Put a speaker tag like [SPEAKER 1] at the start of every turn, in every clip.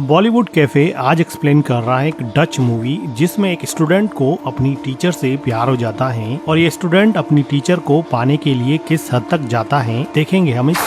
[SPEAKER 1] Bollywood cafe आज explain कर रहा है एक डच मूवी जिसमें एक स्टूडेंट को अपनी टीचर से प्यार हो जाता है और ये स्टूडेंट अपनी टीचर को पाने के लिए किस हद तक जाता है देखेंगे हम इस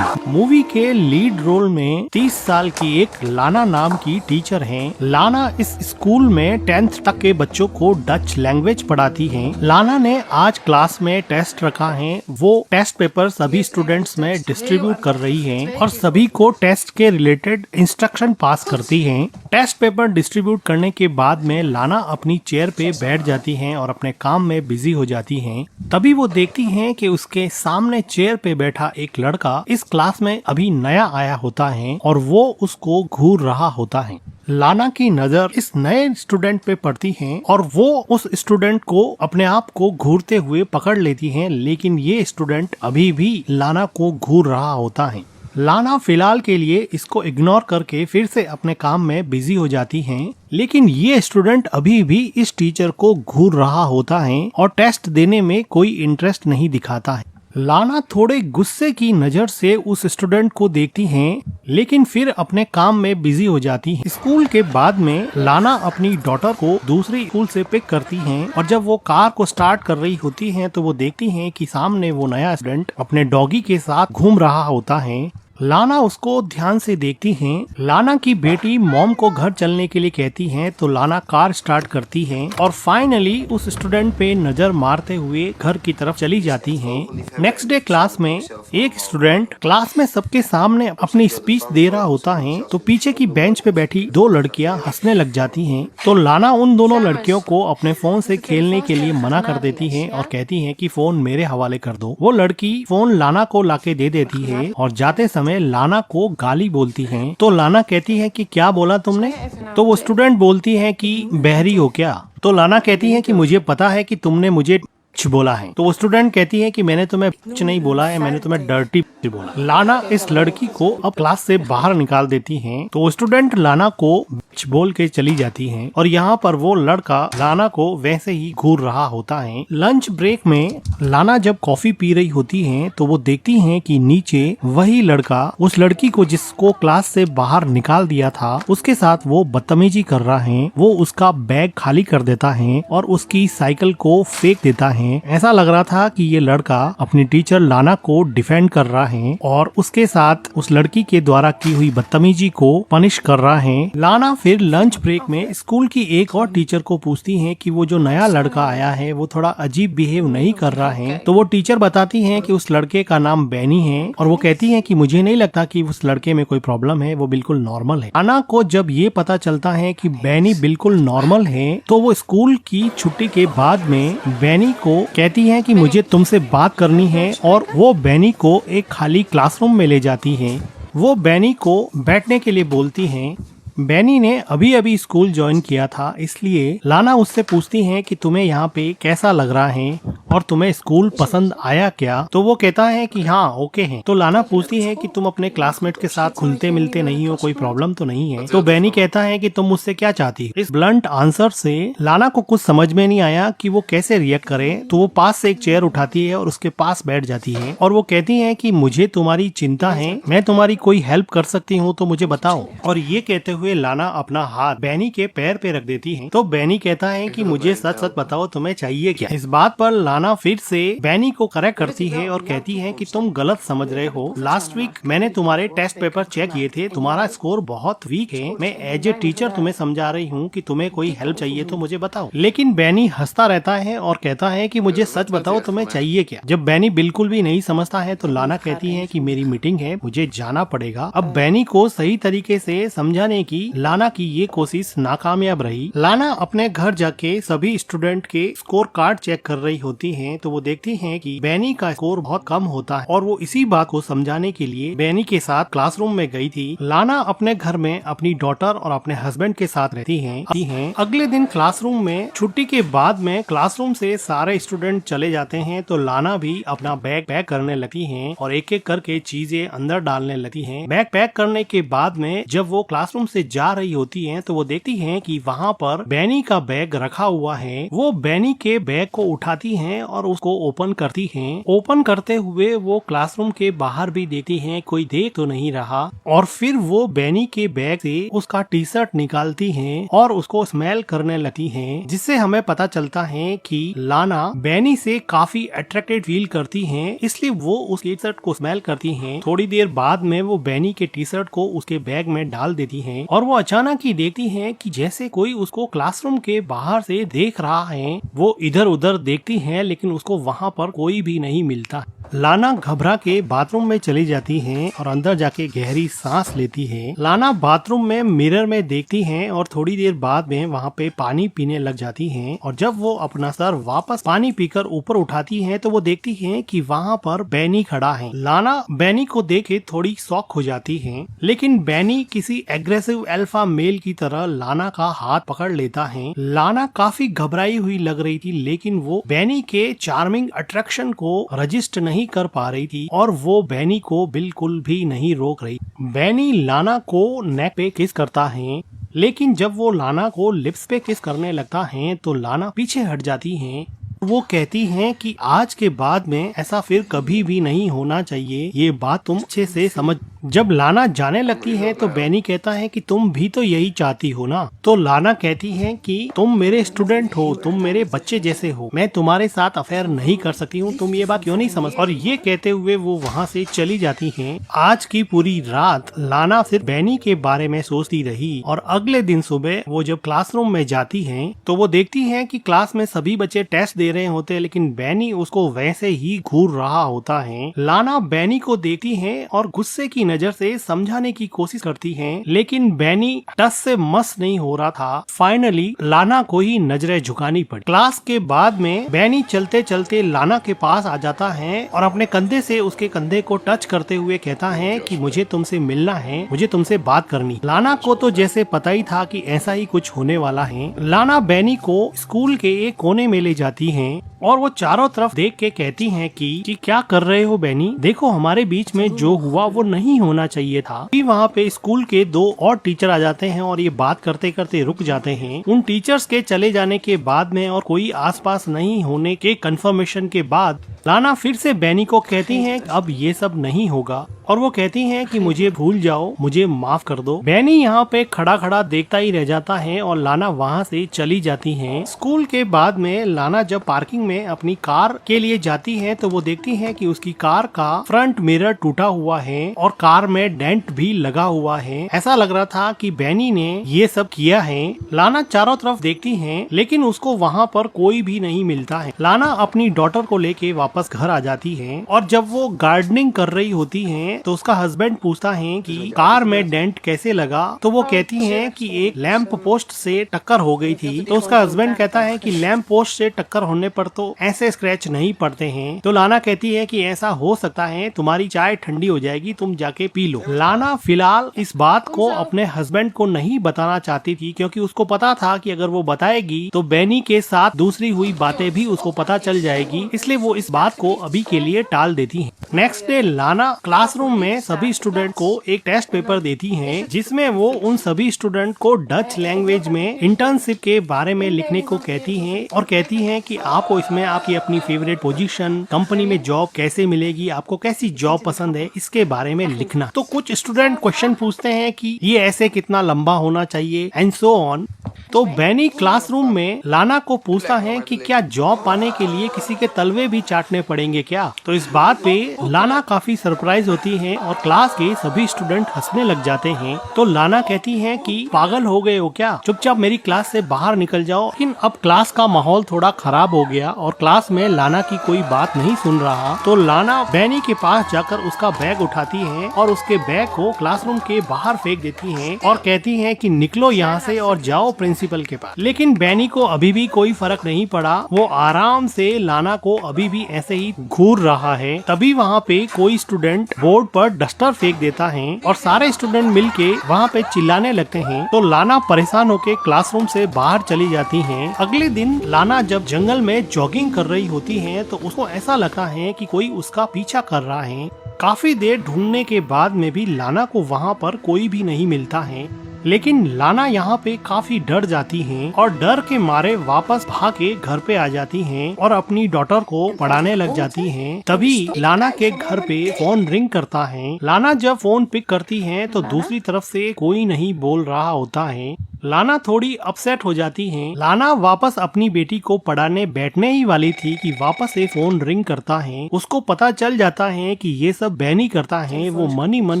[SPEAKER 1] मूवी के लीड रोल में 30 साल की एक लाना नाम की टीचर हैं। लाना इस स्कूल में 10th तक के बच्चों को डच लैंग्वेज पढ़ाती हैं। लाना ने आज क्लास में टेस्ट रखा है। वो टेस्ट पेपर सभी स्टूडेंट्स में डिस्ट्रीब्यूट कर रही है और सभी को टेस्ट के रिलेटेड इंस्ट्रक्शन पास करती हैं। टेस्ट पेपर डिस्ट्रीब्यूट करने के बाद में लाना अपनी चेयर पे बैठ जाती हैं और अपने काम में बिजी हो जाती हैं। तभी वो देखती हैं कि उसके सामने चेयर पे बैठा एक लड़का इस क्लास में अभी नया आया होता है और वो उसको घूर रहा होता है। लाना की नजर इस नए स्टूडेंट पे पड़ती है और वो उस स्टूडेंट को अपने आप को घूरते हुए पकड़ लेती है, लेकिन ये स्टूडेंट अभी भी लाना को घूर रहा होता है। लाना फिलहाल के लिए इसको इग्नोर करके फिर से अपने काम में बिजी हो जाती हैं, लेकिन ये स्टूडेंट अभी भी इस टीचर को घूर रहा होता है और टेस्ट देने में कोई इंटरेस्ट नहीं दिखाता है। लाना थोड़े गुस्से की नजर से उस स्टूडेंट को देखती हैं, लेकिन फिर अपने काम में बिजी हो जाती हैं। स्कूल के बाद में लाना अपनी डॉटर को दूसरी स्कूल से पिक करती हैं और जब वो कार को स्टार्ट कर रही होती हैं तो वो देखती हैं कि सामने वो नया स्टूडेंट अपने डॉगी के साथ घूम रहा होता है। लाना उसको ध्यान से देखती हैं। लाना की बेटी मॉम को घर चलने के लिए कहती हैं तो लाना कार स्टार्ट करती है और फाइनली उस स्टूडेंट पे नजर मारते हुए घर की तरफ चली जाती हैं। नेक्स्ट डे क्लास में एक स्टूडेंट क्लास में सबके सामने अपनी स्पीच दे रहा होता है तो पीछे की बेंच पे बैठी दो लड़कियां हंसने लग जाती हैं। तो लाना उन दोनों लड़कियों को अपने फोन से खेलने के लिए मना कर देती है और कहती है कि फोन मेरे हवाले कर दो। वो लड़की फोन लाना को लाके दे देती है और जाते समय लाना को गाली बोलती हैं। तो लाना कहती है कि क्या बोला तुमने? तो वो स्टूडेंट बोलती है कि बहरी हो क्या? तो लाना कहती है कि मुझे पता है कि तुमने मुझे बोला है। तो वो स्टूडेंट कहती है कि मैंने तुम्हें नहीं बोला है, मैंने तुम्हें डर्टी बोला। लाना इस लड़की को अब क्लास से बाहर निकाल देती हैं। तो वो स्टूडेंट लाना को बोल के चली जाती हैं और यहाँ पर वो लड़का लाना को वैसे ही घूर रहा होता है। लंच ब्रेक में लाना जब कॉफी पी रही होती है तो वो देखती है कि नीचे वही लड़का उस लड़की को जिसको क्लास से बाहर निकाल दिया था उसके साथ वो बदतमीजी कर रहा है। वो उसका बैग खाली कर देता है और उसकी साइकिल को फेंक देता है। ऐसा लग रहा था कि ये लड़का अपनी टीचर लाना को डिफेंड कर रहा है और उसके साथ उस लड़की के द्वारा की हुई बदतमीजी को पनिश कर रहा है। लाना फिर लंच ब्रेक में स्कूल की एक और टीचर को पूछती है कि वो जो नया लड़का आया है वो थोड़ा अजीब बिहेव नहीं कर रहा है। तो वो टीचर बताती है कि उस लड़के का नाम बैनी है और वो कहती है कि मुझे नहीं लगता कि उस लड़के में कोई प्रॉब्लम है, वो बिल्कुल नॉर्मल है। लाना को जब ये पता चलता है कि बैनी बिल्कुल नॉर्मल है तो वो स्कूल की छुट्टी के बाद में बैनी को कहती है कि मुझे तुमसे बात करनी है और वो बैनी को एक खाली क्लासरूम में ले जाती है। वो बैनी को बैठने के लिए बोलती है। बैनी ने अभी अभी स्कूल ज्वाइन किया था, इसलिए लाना उससे पूछती है कि तुम्हें यहाँ पे कैसा लग रहा है और तुम्हें स्कूल पसंद आया क्या? तो वो कहता है कि हाँ ओके है। तो लाना पूछती है कि तुम अपने क्लासमेट के साथ घुलते मिलते नहीं हो, कोई प्रॉब्लम तो नहीं है? तो बैनी कहता है कि तुम मुझसे क्या चाहती हो? इस ब्लंट आंसर से लाना को कुछ समझ में नहीं आया कि वो कैसे रिएक्ट करे। तो वो पास से एक चेयर उठाती है और उसके पास बैठ जाती है और वो कहती है कि मुझे तुम्हारी चिंता है, मैं तुम्हारी कोई हेल्प कर सकती हूँ तो मुझे बताओ। और ये कहते हुए लाना अपना हाथ बैनी के पैर पे रख देती है। तो बैनी कहता है कि मुझे सच सच बताओ तुम्हें चाहिए क्या? इस बात पर लाना फिर से बैनी को करेक्ट करती है और कहती है कि तुम गलत समझ रहे हो। लास्ट वीक मैंने तुम्हारे टेस्ट पेपर चेक किए थे, तुम्हारा स्कोर बहुत वीक है। मैं एज ए टीचर तुम्हें समझा रही हूँ कि तुम्हें कोई हेल्प चाहिए तो मुझे बताओ। लेकिन बैनी हंसता रहता है और कहता है कि मुझे सच बताओ तुम्हें चाहिए क्या? जब बैनी बिल्कुल भी नहीं समझता है तो लाना कहती है कि मेरी मीटिंग है, मुझे जाना पड़ेगा। अब बैनी को सही तरीके से समझाने की लाना की ये कोशिश नाकामयाब रही। लाना अपने घर जाके सभी स्टूडेंट के स्कोर कार्ड चेक कर रही होती है तो वो देखती है कि बैनी का स्कोर बहुत कम होता है और वो इसी बात को समझाने के लिए बैनी के साथ क्लासरूम में गई थी। लाना अपने घर में अपनी डॉटर और अपने हस्बैंड के साथ रहती हैं। अगले दिन क्लासरूम में छुट्टी के बाद में क्लासरूम से सारे स्टूडेंट चले जाते हैं तो लाना भी अपना बैग पैक करने लगती है और एक एक करके चीजें अंदर डालने लगती है। बैग पैक करने के बाद में जब वो क्लासरूम से जा रही होती हैं तो वो देखती हैं कि वहाँ पर बैनी का बैग रखा हुआ है। वो बैनी के बैग को उठाती हैं और उसको ओपन करती हैं। ओपन करते हुए वो क्लासरूम के बाहर भी देखती हैं, कोई देख तो नहीं रहा। और फिर वो बैनी के बैग से उसका टी शर्ट निकालती हैं और उसको स्मेल करने लगती हैं, जिससे हमें पता चलता है कि लाना बैनी से काफी अट्रैक्टेड फील करती हैं, इसलिए वो उस टी शर्ट को स्मेल करती हैं। थोड़ी देर बाद में वो बैनी के टी शर्ट को उसके बैग में डाल देती हैं और वो अचानक ही देखती हैं कि जैसे कोई उसको क्लासरूम के बाहर से देख रहा है। वो इधर उधर देखती हैं लेकिन उसको वहाँ पर कोई भी नहीं मिलता। लाना घबरा के बाथरूम में चली जाती हैं और अंदर जाके गहरी सांस लेती है। लाना बाथरूम में मिरर में देखती हैं और थोड़ी देर बाद में वहाँ पे पानी पीने लग जाती हैं। और जब वो अपना सर वापस पानी पीकर ऊपर उठाती हैं तो वो देखती हैं कि वहाँ पर बैनी खड़ा है। लाना बैनी को देखे थोड़ी शॉक हो जाती है, लेकिन बैनी किसी एग्रेसिव अल्फा मेल की तरह लाना का हाथ पकड़ लेता है। लाना काफी घबराई हुई लग रही थी, लेकिन वो बैनी के चार्मिंग अट्रैक्शन को रजिस्ट नहीं कर पा रही थी और वो बैनी को बिल्कुल भी नहीं रोक रही। बैनी लाना को नेक पे किस करता है, लेकिन जब वो लाना को लिप्स पे किस करने लगता है तो लाना पीछे हट जाती है। वो कहती हैं कि आज के बाद में ऐसा फिर कभी भी नहीं होना चाहिए, ये बात तुम अच्छे से समझ। जब लाना जाने लगती है तो बैनी कहता है कि तुम भी तो यही चाहती हो ना। तो लाना कहती है कि तुम मेरे स्टूडेंट हो, तुम मेरे बच्चे जैसे हो, मैं तुम्हारे साथ अफेयर नहीं कर सकती हूँ, तुम ये बात क्यों नहीं समझ। और ये कहते हुए वो वहाँ से चली जाती हैं। आज की पूरी रात लाना सिर्फ बैनी के बारे में सोचती रही और अगले दिन सुबह वो जब क्लासरूम में जाती है तो वो देखती है कि क्लास में सभी बच्चे टेस्ट दे रहे होते हैं, लेकिन बैनी उसको वैसे ही घूर रहा होता है। लाना बैनी को देखती है और गुस्से की नजर से समझाने की कोशिश करती है, लेकिन बैनी टस से मस नहीं हो रहा था। फाइनली लाना को ही नजरें झुकानी पड़ी। क्लास के बाद में बैनी चलते चलते लाना के पास आ जाता है और अपने कंधे से उसके कंधे को टच करते हुए कहता है कि मुझे तुमसे मिलना है, मुझे तुमसे बात करनी। लाना को तो जैसे पता ही था कि ऐसा ही कुछ होने वाला है। लाना बैनी को स्कूल के एक कोने में ले जाती है और वो चारों तरफ देख के कहती हैं कि क्या कर रहे हो बैनी, देखो हमारे बीच में जो हुआ वो नहीं होना चाहिए था। फिर वहाँ पे स्कूल के 2 और टीचर आ जाते हैं और ये बात करते करते रुक जाते हैं। उन टीचर्स के चले जाने के बाद में और कोई आसपास नहीं होने के कंफर्मेशन के बाद लाना फिर से बैनी को कहती हैं अब ये सब नहीं होगा और वो कहती हैं कि मुझे भूल जाओ, मुझे माफ कर दो। बैनी यहाँ पे खड़ा खड़ा देखता ही रह जाता है और लाना वहाँ से चली जाती है। स्कूल के बाद में लाना जब पार्किंग में अपनी कार के लिए जाती है तो वो देखती है कि उसकी कार का फ्रंट मिरर टूटा हुआ है और कार में डेंट भी लगा हुआ है। ऐसा लग रहा था कि बैनी ने ये सब किया है। लाना चारों तरफ देखती है लेकिन उसको वहाँ पर कोई भी नहीं मिलता है। लाना अपनी डॉटर को लेके वापस घर आ जाती है और जब वो गार्डनिंग कर रही होती है तो उसका हस्बैंड पूछता है कि कार में डेंट कैसे लगा, तो वो कहती है कि एक लैंप पोस्ट से टक्कर हो गई थी। तो उसका हस्बैंड कहता है कि लैंप पोस्ट से टक्कर होने पर तो ऐसे स्क्रैच नहीं पड़ते हैं। तो लाना कहती है कि ऐसा हो सकता है, तुम्हारी चाय ठंडी हो जाएगी, तुम जाके पी लो। लाना फिलहाल इस बात को अपने हस्बैंड को नहीं बताना चाहती थी क्योंकि उसको पता था कि अगर वो बताएगी तो बैनी के साथ दूसरी हुई बातें भी उसको पता चल जाएगी, इसलिए वो इस बात को अभी के लिए टाल देती है। नेक्स्ट डे लाना क्लासरूम में सभी स्टूडेंट को एक टेस्ट पेपर देती हैं, जिसमें वो उन सभी स्टूडेंट को डच लैंग्वेज में इंटर्नशिप के बारे में लिखने को कहती हैं और कहती हैं कि आपको इसमें आपकी अपनी फेवरेट पोजीशन, कंपनी में जॉब कैसे मिलेगी, आपको कैसी जॉब पसंद है, इसके बारे में लिखना। तो कुछ स्टूडेंट क्वेश्चन पूछते हैं कि ये ऐसे कितना लंबा होना चाहिए एंड सो ऑन। तो बैनी क्लासरूम में लाना को पूछता है कि क्या जॉब पाने के लिए किसी के तलवे भी चाटने पड़ेंगे क्या। तो इस बात पे लाना काफी सरप्राइज होती है और क्लास के सभी स्टूडेंट हंसने लग जाते हैं। तो लाना कहती है कि पागल हो गए हो क्या, चुपचाप मेरी क्लास से बाहर निकल जाओ। लेकिन अब क्लास का माहौल थोड़ा खराब हो गया और क्लास में लाना की कोई बात नहीं सुन रहा। तो लाना बैनी के पास जाकर उसका बैग उठाती है और उसके बैग को क्लासरूम के बाहर फेंक देती है और कहती है कि निकलो यहाँ से और जाओ प्रिंसिपल के पास। लेकिन बैनी को अभी भी कोई फर्क नहीं पड़ा, वो आराम से लाना को अभी भी ऐसे ही घूर रहा है। तभी वहाँ पे कोई स्टूडेंट बोर्ड पर डस्टर फेंक देता है और सारे स्टूडेंट मिलके वहाँ पे चिल्लाने लगते हैं। तो लाना परेशान होके क्लासरूम से बाहर चली जाती है। अगले दिन लाना जब जंगल में जॉगिंग कर रही होती है तो उसको ऐसा लगता है कि कोई उसका पीछा कर रहा है। काफी देर ढूंढने के बाद में भी लाना को वहाँ पर कोई भी नहीं मिलता है। लेकिन लाना यहाँ पे काफी डर जाती हैं और डर के मारे वापस भाग के घर पे आ जाती हैं और अपनी डॉटर को पढ़ाने लग जाती हैं। तभी लाना के घर पे फोन रिंग करता है। लाना जब फोन पिक करती है तो दूसरी तरफ से कोई नहीं बोल रहा होता है। लाना थोड़ी अपसेट हो जाती है। लाना वापस अपनी बेटी को पढ़ाने बैठने ही वाली थी कि वापस से फोन रिंग करता है। उसको पता चल जाता है कि ये सब बैनी करता है। वो मन ही मन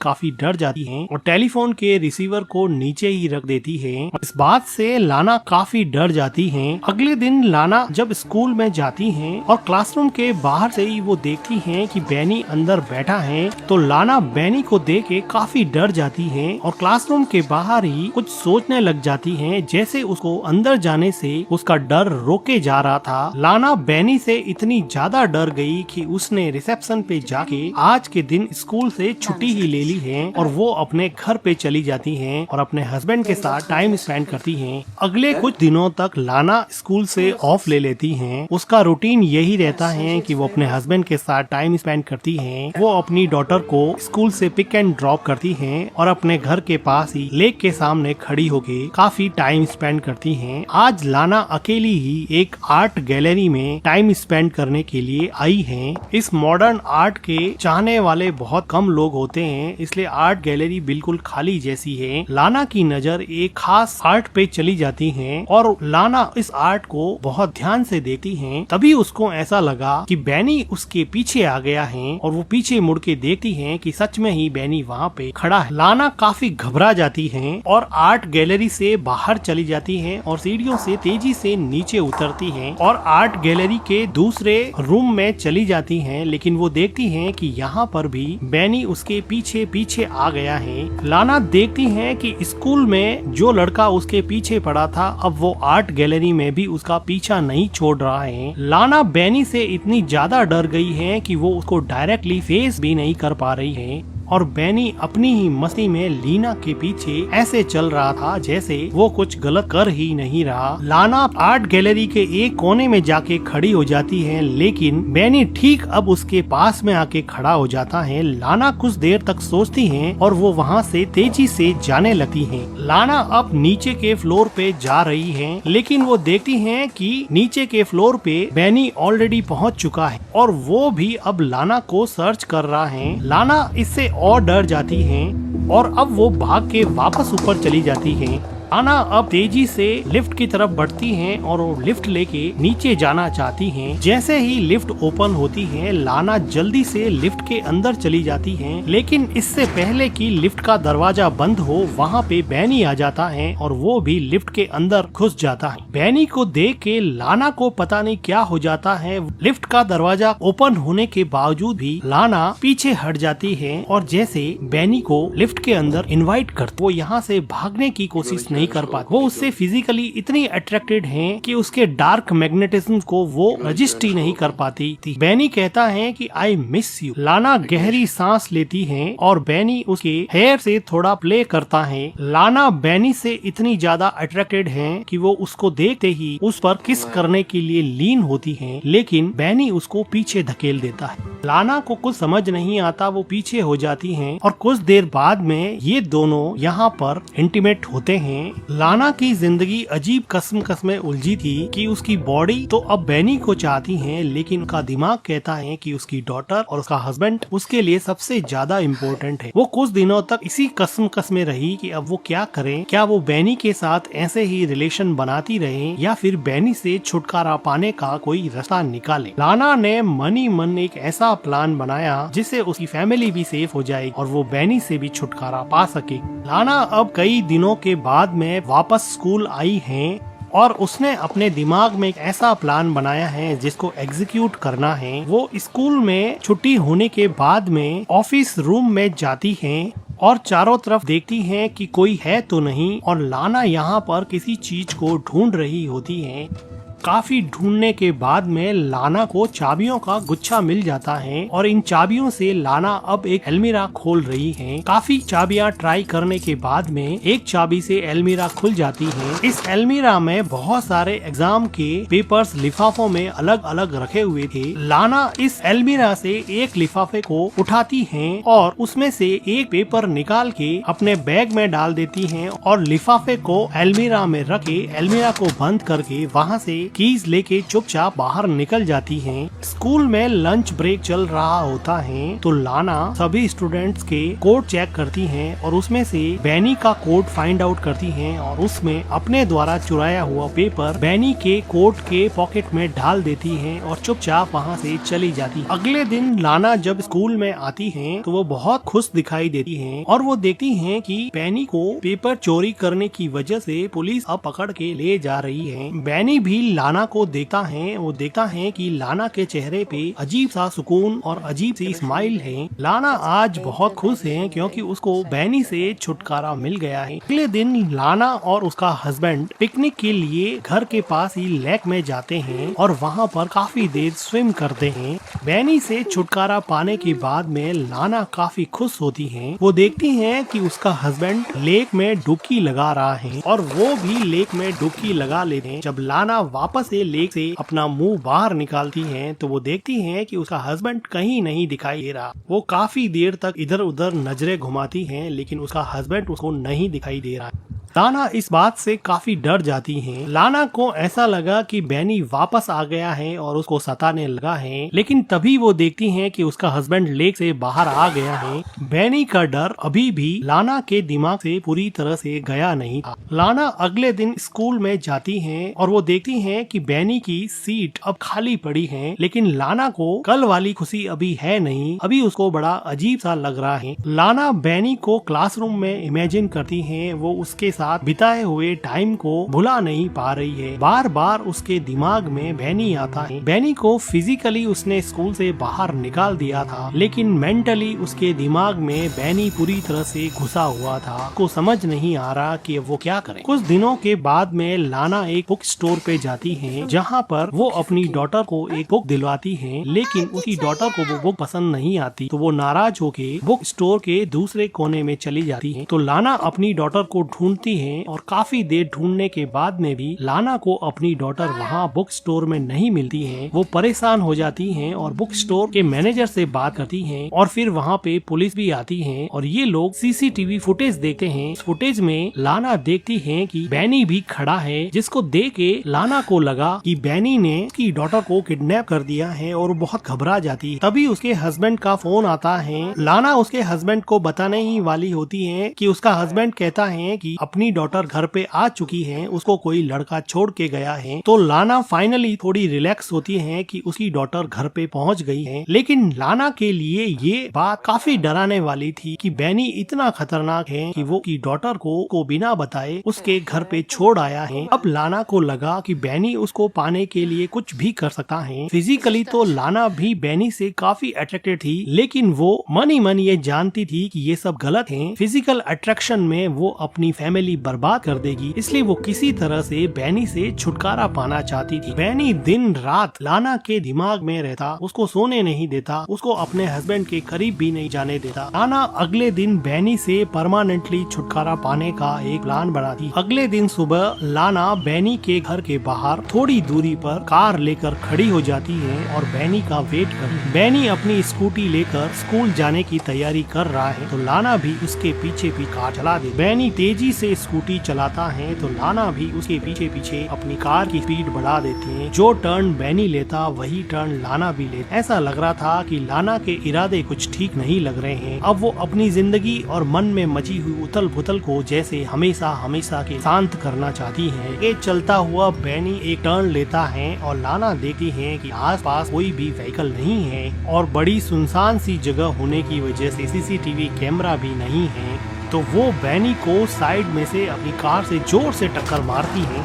[SPEAKER 1] काफी डर जाती है और टेलीफोन के रिसीवर को नीचे ही रख देती है। इस बात से लाना काफी डर जाती है। अगले दिन लाना जब स्कूल में जाती है और क्लासरूम के बाहर से ही वो देखती है कि बैनी अंदर बैठा है, तो लाना बैनी को देख के काफी डर जाती है और क्लासरूम के बाहर ही कुछ सोचने लग जाती है, जैसे उसको अंदर जाने से उसका डर रोके जा रहा था। लाना बैनी से इतनी ज्यादा डर गई कि उसने रिसेप्शन पे जाके आज के दिन स्कूल से छुट्टी ही ले ली है और वो अपने घर पे चली जाती है और अपने हस्बैंड के साथ टाइम स्पेंड करती है। अगले कुछ दिनों तक लाना स्कूल से ऑफ ले लेती है। उसका रूटीन यही रहता है कि वो अपने हस्बैंड के साथ टाइम स्पेंड करती है। वो अपनी डॉटर को स्कूल से पिक एंड ड्रॉप करती है और अपने घर के पास ही लेक के सामने खड़ी होके काफी टाइम स्पेंड करती हैं। आज लाना अकेली ही एक आर्ट गैलरी में टाइम स्पेंड करने के लिए आई है। इस मॉडर्न आर्ट के चाहने वाले बहुत कम लोग होते हैं, इसलिए आर्ट गैलरी बिल्कुल खाली जैसी है। लाना की नजर एक खास आर्ट पे चली जाती है और लाना इस आर्ट को बहुत ध्यान से देखती है। तभी उसको ऐसा लगा कि बैनी उसके पीछे आ गया है और वो पीछे मुड़ के देखती है कि सच में ही बैनी वहाँ पे खड़ा है। लाना काफी घबरा जाती है और आर्ट गैलरी से बाहर चली जाती है और सीढ़ियों से तेजी से नीचे उतरती है और आर्ट गैलरी के दूसरे रूम में चली जाती है। लेकिन वो देखती है कि यहाँ पर भी बैनी उसके पीछे पीछे आ गया है। लाना देखती है कि स्कूल में जो लड़का उसके पीछे पड़ा था, अब वो आर्ट गैलरी में भी उसका पीछा नहीं छोड़ रहा है। लाना बैनी से इतनी ज्यादा डर गई है कि वो उसको डायरेक्टली फेस भी नहीं कर पा रही है और बैनी अपनी ही मस्ती में लीना के पीछे ऐसे चल रहा था जैसे वो कुछ गलत कर ही नहीं रहा। लाना आर्ट गैलरी के एक कोने में जाके खड़ी हो जाती है, लेकिन बैनी ठीक अब उसके पास में आके खड़ा हो जाता है। लाना कुछ देर तक सोचती है और वो वहाँ से तेजी से जाने लगती है। लाना अब नीचे के फ्लोर पे जा रही है, लेकिन वो देखती है कि नीचे के फ्लोर पे बैनी ऑलरेडी पहुँच चुका है और वो भी अब लाना को सर्च कर रहा है। लाना इससे और डर जाती हैं और अब वो भाग के वापस ऊपर चली जाती हैं। लाना अब तेजी से लिफ्ट की तरफ बढ़ती हैं और वो लिफ्ट लेके नीचे जाना चाहती हैं। जैसे ही लिफ्ट ओपन होती है, लाना जल्दी से लिफ्ट के अंदर चली जाती है, लेकिन इससे पहले कि लिफ्ट का दरवाजा बंद हो, वहाँ पे बैनी आ जाता है और वो भी लिफ्ट के अंदर घुस जाता है। बैनी को देख के लाना को पता नहीं क्या हो जाता है। लिफ्ट का दरवाजा ओपन होने के बावजूद भी लाना पीछे हट जाती है और जैसे बैनी को लिफ्ट के अंदर इनवाइट करती, वो यहाँ से भागने की कोशिश नहीं कर पाती। वो उससे फिजिकली इतनी अट्रैक्टेड हैं कि उसके डार्क मैग्नेटिज्म को वो रजिस्ट ही नहीं कर पाती थी। बैनी कहता है कि आई मिस यू। लाना गहरी सांस लेती है और बैनी उसके हेयर से थोड़ा प्ले करता है। लाना बैनी से इतनी ज्यादा अट्रैक्टेड है कि वो उसको देखते ही उस पर किस करने के लिए लीन होती है, लेकिन बैनी उसको पीछे धकेल देता है। लाना को कुछ समझ नहीं आता, वो पीछे हो जाती हैं और कुछ देर बाद में ये दोनों यहाँ पर इंटीमेट होते हैं। लाना की जिंदगी अजीब कस्म में उलझी थी कि उसकी बॉडी तो अब बैनी को चाहती है, लेकिन उसका दिमाग कहता है कि उसकी डॉटर और उसका हस्बैंड उसके लिए सबसे ज्यादा इम्पोर्टेंट है। वो कुछ दिनों तक इसी कस्म में रही कि अब वो क्या करे। क्या वो बैनी के साथ ऐसे ही रिलेशन बनाती रहे या फिर बैनी से छुटकारा पाने का कोई रास्ता निकाले। लाना ने मन ही मन एक ऐसा प्लान बनाया जिससे उसकी फैमिली भी सेफ हो जाए और वो बैनी से भी छुटकारा पा सके। लाना अब कई दिनों के बाद में वापस स्कूल आई है और उसने अपने दिमाग में एक ऐसा प्लान बनाया है जिसको एग्जीक्यूट करना है। वो स्कूल में छुट्टी होने के बाद में ऑफिस रूम में जाती हैं और चारों तरफ देखती हैं कि कोई है तो नहीं, और लाना यहाँ पर किसी चीज को ढूंढ रही होती है। काफी ढूंढने के बाद में लाना को चाबियों का गुच्छा मिल जाता है और इन चाबियों से लाना अब एक अलमीरा खोल रही है। काफी चाबियां ट्राई करने के बाद में एक चाबी से अलमीरा खुल जाती है। इस अलमीरा में बहुत सारे एग्जाम के पेपर्स लिफाफों में अलग अलग रखे हुए थे। लाना इस अलमीरा से एक लिफाफे को उठाती है और उसमें से एक पेपर निकाल के अपने बैग में डाल देती है और लिफाफे को अलमीरा में रख के अलमीरा को बंद करके वहाँ से कीज लेके चुपचाप बाहर निकल जाती है। स्कूल में लंच ब्रेक चल रहा होता है तो लाना सभी स्टूडेंट्स के कोड चेक करती है और उसमें से बैनी का कोड फाइंड आउट करती है और उसमें अपने द्वारा चुराया हुआ पेपर बैनी के कोट के पॉकेट में डाल देती है और चुपचाप वहाँ से चली जाती है। अगले दिन लाना जब स्कूल में आती है तो वो बहुत खुश दिखाई देती है और वो देखती है कि बैनी को पेपर चोरी करने की वजह से पुलिस अब पकड़ के ले जा रही है। बैनी भी लाना को देखता है, वो देखता है कि लाना के चेहरे पे अजीब सा सुकून और अजीब सी स्माइल है। लाना आज बहुत खुश है क्योंकि उसको बैनी से छुटकारा मिल गया है। अगले दिन लाना और उसका हस्बैंड पिकनिक के लिए घर के पास ही लेक में जाते हैं और वहाँ पर काफी देर स्विम करते हैं। बैनी से छुटकारा पाने के बाद में लाना काफी खुश होती है। वो देखती है कि उसका हस्बैंड लेक में डुबकी लगा रहा है और वो भी लेक में डुबकी लगा लेते हैं। जब लाना वापस से लेक से अपना मुंह बाहर निकालती है तो वो देखती है कि उसका हस्बैंड कहीं नहीं दिखाई दे रहा। वो काफी देर तक इधर उधर नजरें घुमाती है लेकिन उसका हस्बैंड उसको नहीं दिखाई दे रहा। लाना इस बात से काफी डर जाती है। लाना को ऐसा लगा कि बैनी वापस आ गया है और उसको सताने लगा है, लेकिन तभी वो देखती है कि उसका हस्बैंड लेक से बाहर आ गया है। बैनी का डर अभी भी लाना के दिमाग से पूरी तरह से गया नहीं था। लाना अगले दिन स्कूल में जाती है और वो देखती है कि बैनी की सीट अब खाली पड़ी है, लेकिन लाना को कल वाली खुशी अभी है नहीं। अभी उसको बड़ा अजीब सा लग रहा है। लाना बैनी को क्लासरूम में इमेजिन करती है, वो उसके साथ बिताए हुए टाइम को भुला नहीं पा रही है। बार बार उसके दिमाग में बैनी आता है। बैनी को फिजिकली उसने स्कूल से बाहर निकाल दिया था, लेकिन मेंटली उसके दिमाग में बैनी पूरी तरह से घुसा हुआ था। को समझ नहीं आ रहा कि वो क्या करे। कुछ दिनों के बाद में लाना एक बुक स्टोर पे जाती है जहाँ पर वो अपनी डॉटर को एक बुक दिलवाती है, लेकिन उसकी डॉटर को वो बुक पसंद नहीं आती तो वो नाराज होके बुक स्टोर के दूसरे कोने में चली जाती है। तो लाना अपनी डॉटर को ढूंढती है और काफी देर ढूंढने के बाद में भी लाना को अपनी डॉटर वहाँ बुक स्टोर में नहीं मिलती है। वो परेशान हो जाती है और बुक स्टोर के मैनेजर से बात करती है और फिर वहाँ पे पुलिस भी आती है और ये लोग सीसीटीवी फुटेज देखते हैं। फुटेज में लाना देखती है कि बैनी भी खड़ा है, जिसको देख के लाना को लगा कि बैनी ने उसकी डॉटर को किडनैप कर दिया है और बहुत घबरा जाती है। तभी उसके हस्बैंड का फोन आता है। लाना उसके हस्बैंड को बताने ही वाली होती है कि उसका हस्बैंड कहता है कि अपनी डॉटर घर पे आ चुकी है, उसको कोई लड़का छोड़ के गया है। तो लाना फाइनली थोड़ी रिलैक्स होती है कि उसकी डॉटर घर पे पहुंच गई है, लेकिन लाना के लिए ये बात काफी डराने वाली थी कि बैनी इतना खतरनाक है कि वो की डॉटर को बिना बताए उसके घर पे छोड़ आया है। अब लाना को लगा कि बैनी उसको पाने के लिए कुछ भी कर सकता है। फिजिकली तो लाना भी बैनी से काफी अट्रैक्टेड थी, लेकिन वो मन ही मन ये जानती थी कि ये सब गलत है। फिजिकल अट्रैक्शन में वो अपनी फैमिली बर्बाद कर देगी, इसलिए वो किसी तरह से बैनी से छुटकारा पाना चाहती थी। बैनी दिन रात लाना के दिमाग में रहता, उसको सोने नहीं देता, उसको अपने हस्बैंड के करीब भी नहीं जाने देता। लाना अगले दिन बैनी से परमानेंटली छुटकारा पाने का एक प्लान बनाती। अगले दिन सुबह लाना बैनी के घर के बाहर थोड़ी दूरी पर कार लेकर खड़ी हो जाती है और बैनी का वेट कर। बैनी अपनी स्कूटी लेकर स्कूल जाने की तैयारी कर रहा है तो लाना भी उसके पीछे भी कार चला दे। बैनी तेजी से स्कूटी चलाता है तो लाना भी उसके पीछे पीछे अपनी कार की स्पीड बढ़ा देती है। जो टर्न बैनी लेता वही टर्न लाना भी लेता। ऐसा लग रहा था कि लाना के इरादे कुछ ठीक नहीं लग रहे हैं। अब वो अपनी जिंदगी और मन में मची हुई उथल पुथल को जैसे हमेशा हमेशा के शांत करना चाहती है। ये चलता हुआ बैनी एक टर्न लेता है और लाना देखती है कि आसपास कोई भी व्हीकल नहीं है और बड़ी सुनसान सी जगह होने की वजह से सीसीटीवी कैमरा भी नहीं है। तो वो बैनी को साइड में से अपनी कार से जोर से टक्कर मारती है,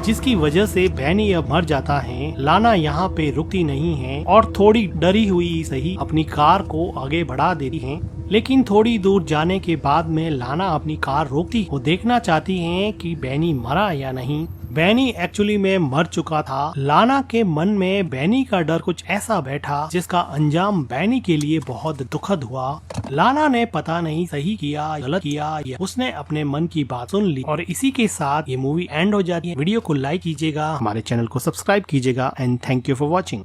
[SPEAKER 1] जिसकी वजह से बैनी अब मर जाता है। लाना यहाँ पे रुकती नहीं है और थोड़ी डरी हुई सही अपनी कार को आगे बढ़ा देती है, लेकिन थोड़ी दूर जाने के बाद में लाना अपनी कार रोकती, वो देखना चाहती है कि बैनी मरा या नहीं। बैनी एक्चुअली में मर चुका था। लाना के मन में बैनी का डर कुछ ऐसा बैठा जिसका अंजाम बैनी के लिए बहुत दुखद हुआ। लाना ने पता नहीं सही किया गलत किया, या उसने अपने मन की बात सुन ली। और इसी के साथ ये मूवी एंड हो जाती है। वीडियो को लाइक कीजिएगा, हमारे चैनल को सब्सक्राइब कीजिएगा and thank you for watching.